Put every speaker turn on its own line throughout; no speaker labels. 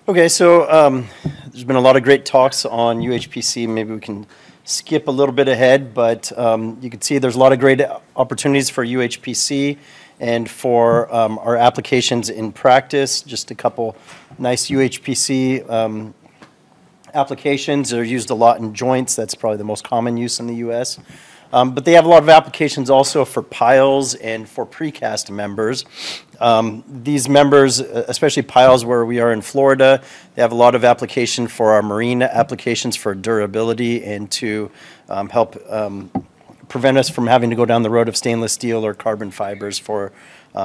Okay, so there's been a lot of great talks on UHPC. Maybe we can skip a little bit ahead, but you can see there's a lot of great opportunities for UHPC and for our applications in practice. Just a couple nice UHPC applications. They're used a lot in joints. That's probably the most common use in the US. But they have a lot of applications also for piles and for precast members. These members, especially piles where we are in Florida, they have a lot of application for our marine applications for durability and to help prevent us from having to go down the road of stainless steel or carbon fibers for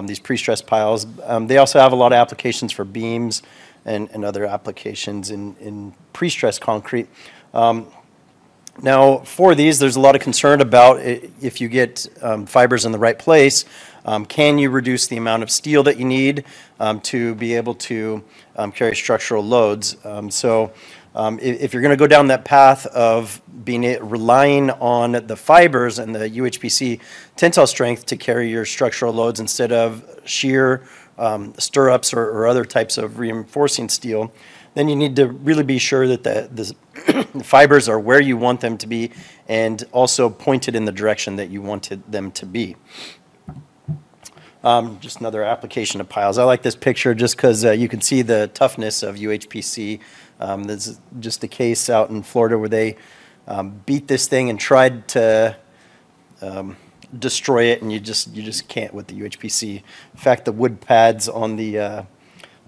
these pre-stressed piles. They also have a lot of applications for beams and other applications in pre-stressed concrete. Now, for these, there's a lot of concern about if you get fibers in the right place, can you reduce the amount of steel that you need to be able to carry structural loads? If you're going to go down that path of relying on the fibers and the UHPC tensile strength to carry your structural loads instead of shear, stirrups, or other types of reinforcing steel, then you need to really be sure that the fibers are where you want them to be and also pointed in the direction that you wanted them to be. Just another application of piles. I like this picture just because you can see the toughness of UHPC. This is just a case out in Florida where they beat this thing and tried to destroy it, and you just can't with the UHPC. In fact, the wood pads on the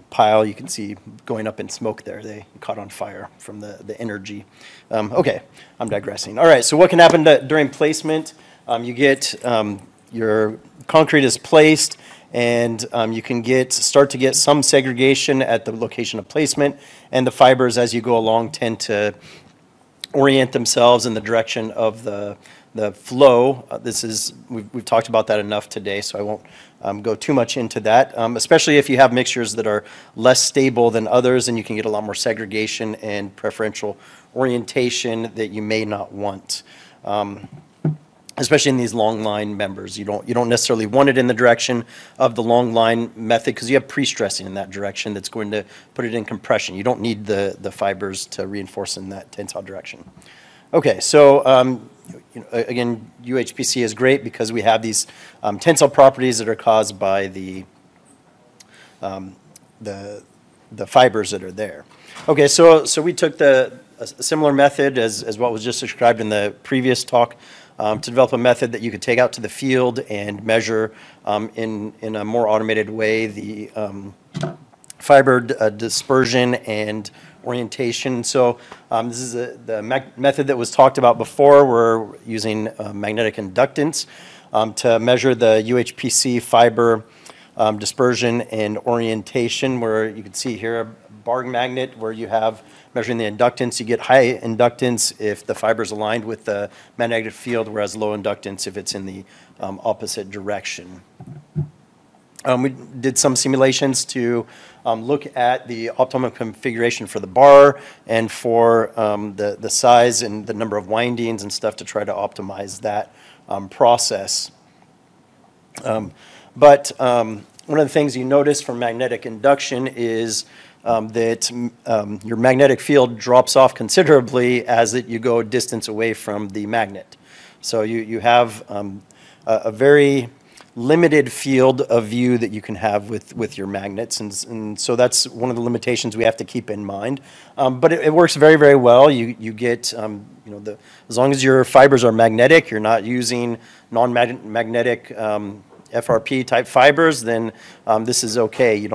pile, you can see going up in smoke there. They caught on fire from the energy. Okay, I'm digressing. All right, so what can happen during placement? You get your concrete is placed, and you can start to get some segregation at the location of placement, and the fibers as you go along tend to orient themselves in the direction of the flow. We've talked about that enough today, so I won't go too much into that, especially if you have mixtures that are less stable than others, and you can get a lot more segregation and preferential orientation that you may not want. Especially in these long line members. You don't necessarily want it in the direction of the long line method because you have pre-stressing in that direction that's going to put it in compression. You don't need the fibers to reinforce in that tensile direction. Okay, so again, UHPC is great because we have these tensile properties that are caused by the fibers that are there. Okay, so we took a similar method as what was just described in the previous talk to develop a method that you could take out to the field and measure in a more automated way the fiber dispersion and orientation. So this is the method that was talked about before. We're using magnetic inductance to measure the UHPC fiber dispersion and orientation, where you can see here a bar magnet where you have measuring the inductance. You get high inductance if the fiber is aligned with the magnetic field, whereas low inductance if it's in the opposite direction. We did some simulations to look at the optimum configuration for the bar and for the size and the number of windings and stuff to try to optimize that process. But one of the things you notice from magnetic induction is that your magnetic field drops off considerably as you go a distance away from the magnet. So you have a very limited field of view that you can have with your magnets, and so that's one of the limitations we have to keep in mind. But it works very, very well. You get as long as your fibers are magnetic, you're not using non-magnetic FRP type fibers, then this is okay. You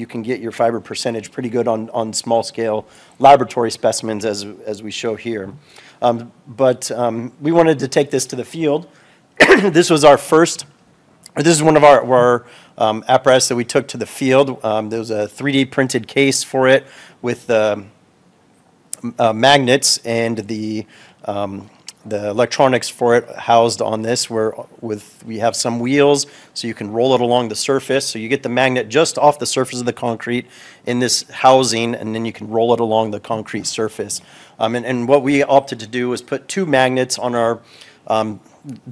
can get your fiber percentage pretty good on small scale laboratory specimens as we show here. But we wanted to take this to the field. This is one of our apparatus that we took to the field. There was a 3D printed case for it with magnets and the electronics for it housed on this, we have some wheels so you can roll it along the surface. So you get the magnet just off the surface of the concrete in this housing, and then you can roll it along the concrete surface. And what we opted to do was put two magnets on our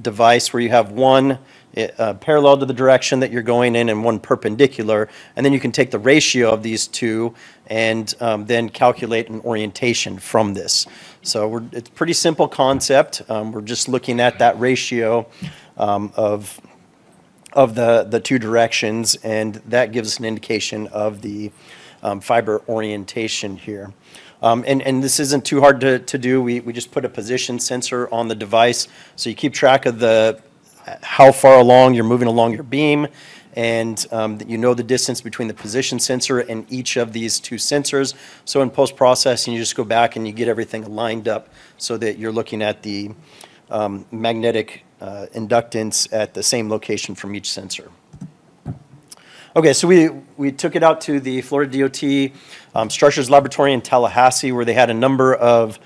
device, where you have one parallel to the direction that you're going in and one perpendicular, and then you can take the ratio of these two and then calculate an orientation from this. So it's a pretty simple concept. We're just looking at that ratio of the two directions, and that gives us an indication of the fiber orientation here. And this isn't too hard to do. We just put a position sensor on the device, so you keep track of how far along you're moving along your beam, and you know the distance between the position sensor and each of these two sensors. So in post-processing, you just go back and you get everything lined up so that you're looking at the magnetic inductance at the same location from each sensor. Okay, so we took it out to the Florida DOT Structures Laboratory in Tallahassee, where they had a number of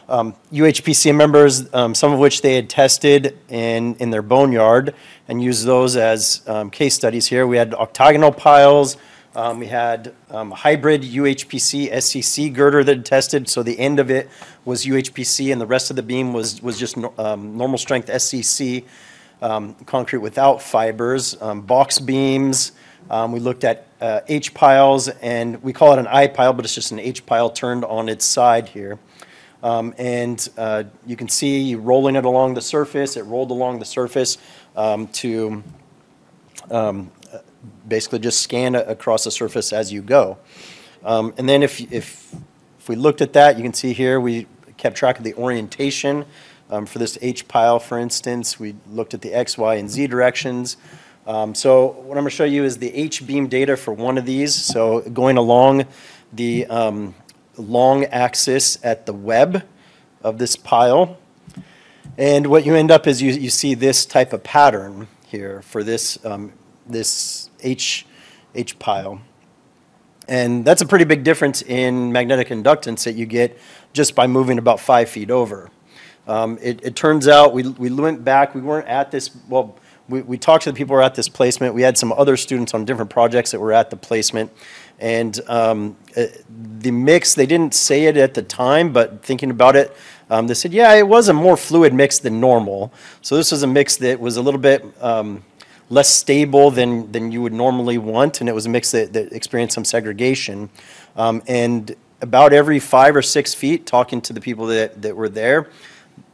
UHPC members, some of which they had tested in their boneyard and used those as case studies here. We had octagonal piles. We had hybrid UHPC SCC girder that had tested, so the end of it was UHPC and the rest of the beam was just normal strength SCC concrete without fibers. Box beams. We looked at H piles, and we call it an I pile, but it's just an H pile turned on its side here. And you can see rolling it along the surface. It rolled along the surface to basically just scan across the surface as you go. And then if we looked at that, you can see here we kept track of the orientation for this H pile, for instance. We looked at the X, Y, and Z directions. So what I'm going to show you is the H beam data for one of these. So going along the long axis at the web of this pile. And what you end up is you see this type of pattern here for this, this H pile. And that's a pretty big difference in magnetic inductance that you get just by moving about 5 feet over. It turns out we went back, we weren't at this, well, we talked to the people who were at this placement. We had some other students on different projects that were at the placement. And the mix, they didn't say it at the time, but thinking about it, they said, yeah, it was a more fluid mix than normal. So this was a mix that was a little bit less stable than you would normally want, and it was a mix that experienced some segregation. And about every 5 or 6 feet, talking to the people that were there,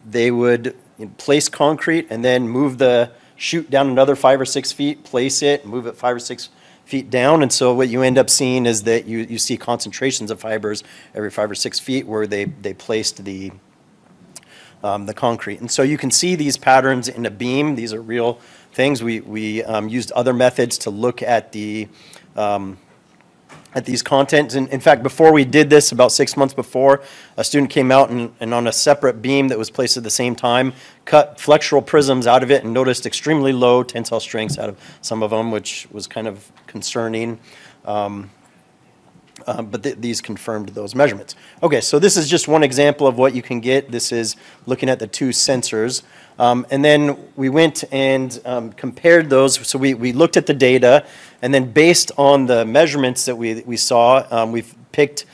they would place concrete and then move the chute down another 5 or 6 feet, place it, move it 5 or 6 feet down. And so what you end up seeing is that you see concentrations of fibers every 5 or 6 feet where they placed the concrete. And so you can see these patterns in a beam. These are real things. We used other methods to look at at these contents. And in fact, before we did this, about 6 months before, a student came out and on a separate beam that was placed at the same time, cut flexural prisms out of it and noticed extremely low tensile strengths out of some of them, which was kind of concerning. But these confirmed those measurements. Okay, so this is just one example of what you can get. This is looking at the two sensors. And then we went and compared those. So we looked at the data, and then based on the measurements that we saw, we've picked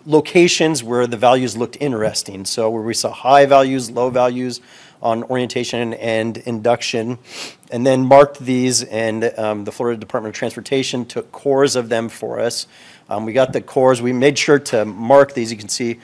locations where the values looked interesting. So where we saw high values, low values on orientation and induction, and then marked these, and the Florida Department of Transportation took cores of them for us. We got the cores. We made sure to mark these. You can see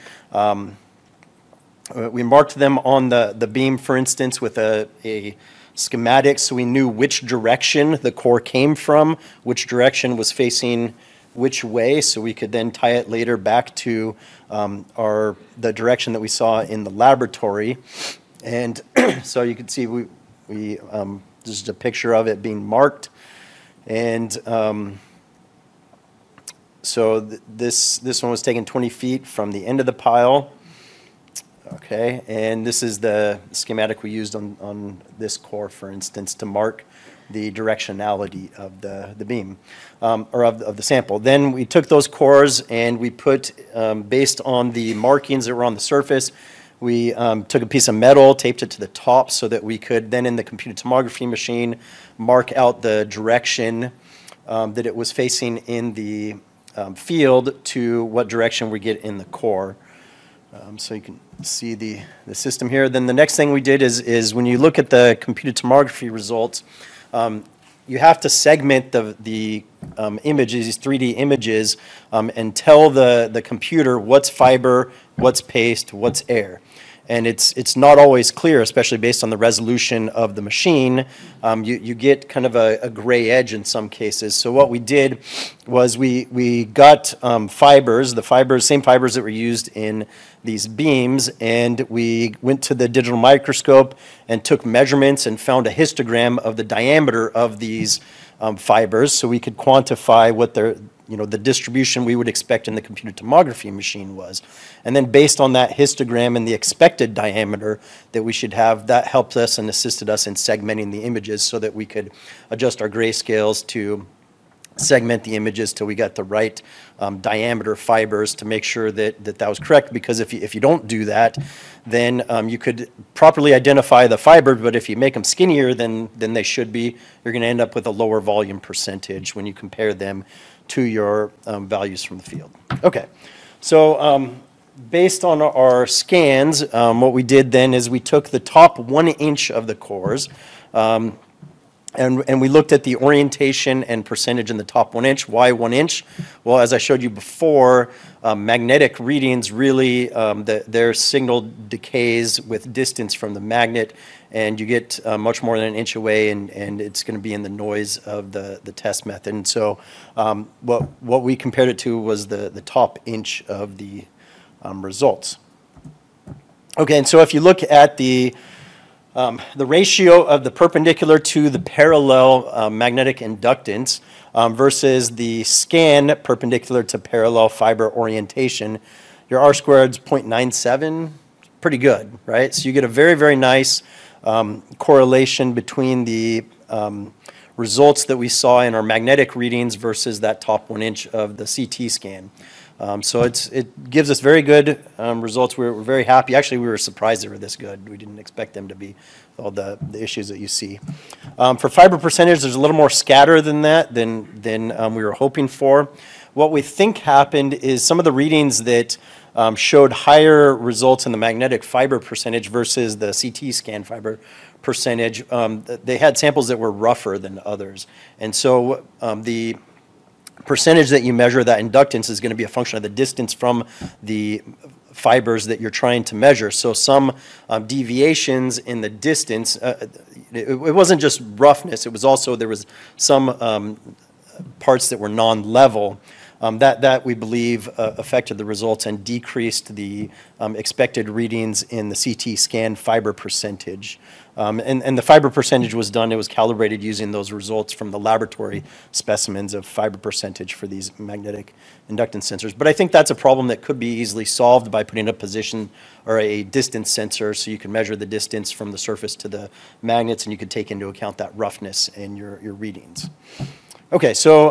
we marked them on the beam, for instance, with a schematic, so we knew which direction the core came from, which direction was facing which way, so we could then tie it later back to the direction that we saw in the laboratory. And so you can see this is a picture of it being marked. And so this one was taken 20 feet from the end of the pile. Okay, and this is the schematic we used on this core, for instance, to mark the directionality of the beam, or of the sample. Then we took those cores and we put, based on the markings that were on the surface, we took a piece of metal, taped it to the top so that we could then in the computed tomography machine mark out the direction that it was facing in the field to what direction we get in the core. So you can see the system here. Then the next thing we did is when you look at the computed tomography results, you have to segment the images, these 3D images, and tell the computer what's fiber, what's paste, what's air. And it's not always clear, especially based on the resolution of the machine. You get kind of a gray edge in some cases. So what we did was we got fibers, same fibers that were used in these beams, and we went to the digital microscope and took measurements and found a histogram of the diameter of these fibers, so we could quantify what the distribution we would expect in the computed tomography machine was. And then based on that histogram and the expected diameter that we should have, that helped us and assisted us in segmenting the images so that we could adjust our grayscales to segment the images till we got the right diameter fibers to make sure that was correct, because if you don't do that, then you could properly identify the fiber, but if you make them skinnier than they should be, you're going to end up with a lower volume percentage when you compare them to your values from the field. Okay, so based on our scans, what we did then is we took the top 1 inch of the cores, and we looked at the orientation and percentage in the top 1 inch. Why 1 inch? Well, as I showed you before, magnetic readings really, their signal decays with distance from the magnet, and you get much more than an inch away, and it's going to be in the noise of the test method. And so what we compared it to was the top inch of the results. Okay, and so if you look at the ratio of the perpendicular to the parallel magnetic inductance versus the scan perpendicular to parallel fiber orientation, your R squared is 0.97, pretty good, right? So you get a very, very nice correlation between the results that we saw in our magnetic readings versus that top 1 inch of the CT scan. So it gives us very good results. We're very happy. Actually, we were surprised they were this good. We didn't expect them to be all the issues that you see. For fiber percentage, there's a little more scatter than that than we were hoping for. What we think happened is some of the readings that showed higher results in the magnetic fiber percentage versus the CT scan fiber percentage, they had samples that were rougher than others. And so the percentage that you measure, that inductance, is going to be a function of the distance from the fibers that you're trying to measure. So some deviations in the distance, it wasn't just roughness, it was also, there was some parts that were non-level that we believe affected the results and decreased the expected readings in the CT scan fiber percentage. And the fiber percentage was done, it was calibrated using those results from the laboratory specimens of fiber percentage for these magnetic inductance sensors. But I think that's a problem that could be easily solved by putting a position or a distance sensor, so you can measure the distance from the surface to the magnets, and you could take into account that roughness in your readings. Okay, so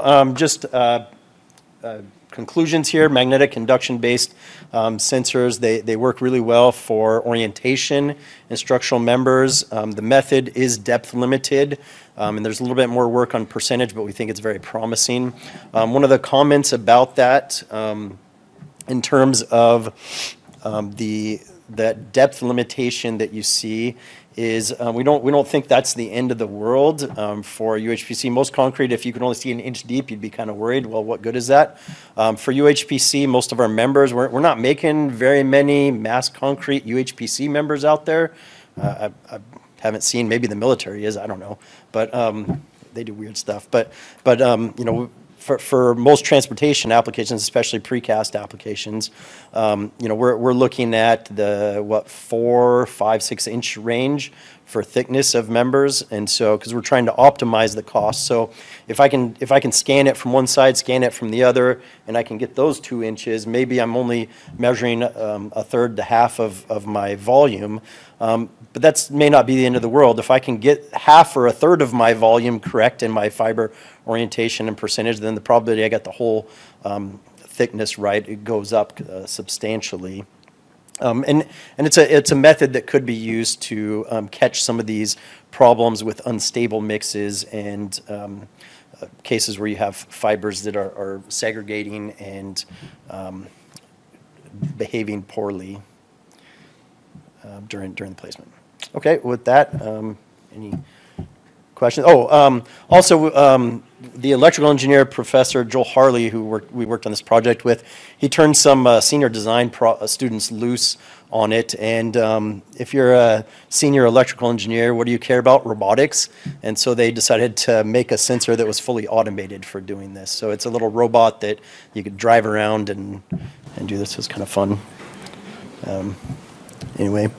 conclusions here: magnetic induction-based sensors, they work really well for orientation and structural members. The method is depth limited, and there's a little bit more work on percentage, but we think it's very promising. One of the comments about that in terms of that depth limitation that you see is we don't think that's the end of the world for UHPC. Most concrete, if you can only see an inch deep, you'd be kind of worried, well, what good is that? For UHPC, most of our members, we're not making very many mass concrete UHPC members out there. I haven't seen, maybe the military is, I don't know, but they do weird stuff. But you know, for most transportation applications, especially precast applications, you know, we're looking at the 4, 5, 6 inch range for thickness of members, and so because we're trying to optimize the cost. So if I can scan it from one side, scan it from the other, and I can get those 2 inches, maybe I'm only measuring a third to half of my volume. But that may not be the end of the world. If I can get half or a third of my volume correct in my fiber orientation and percentage, then the probability I got the whole thickness right, it goes up substantially. And it's a method that could be used to catch some of these problems with unstable mixes and cases where you have fibers that are segregating and behaving poorly. during the placement. Okay, with that, any questions? Oh, also, the electrical engineer, Professor Joel Harley, who we worked on this project with, he turned some senior design students loose on it. And if you're a senior electrical engineer, what do you care about? Robotics. And so they decided to make a sensor that was fully automated for doing this. So it's a little robot that you could drive around and do this. It was kind of fun. Anyway,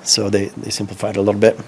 so they simplified it a little bit.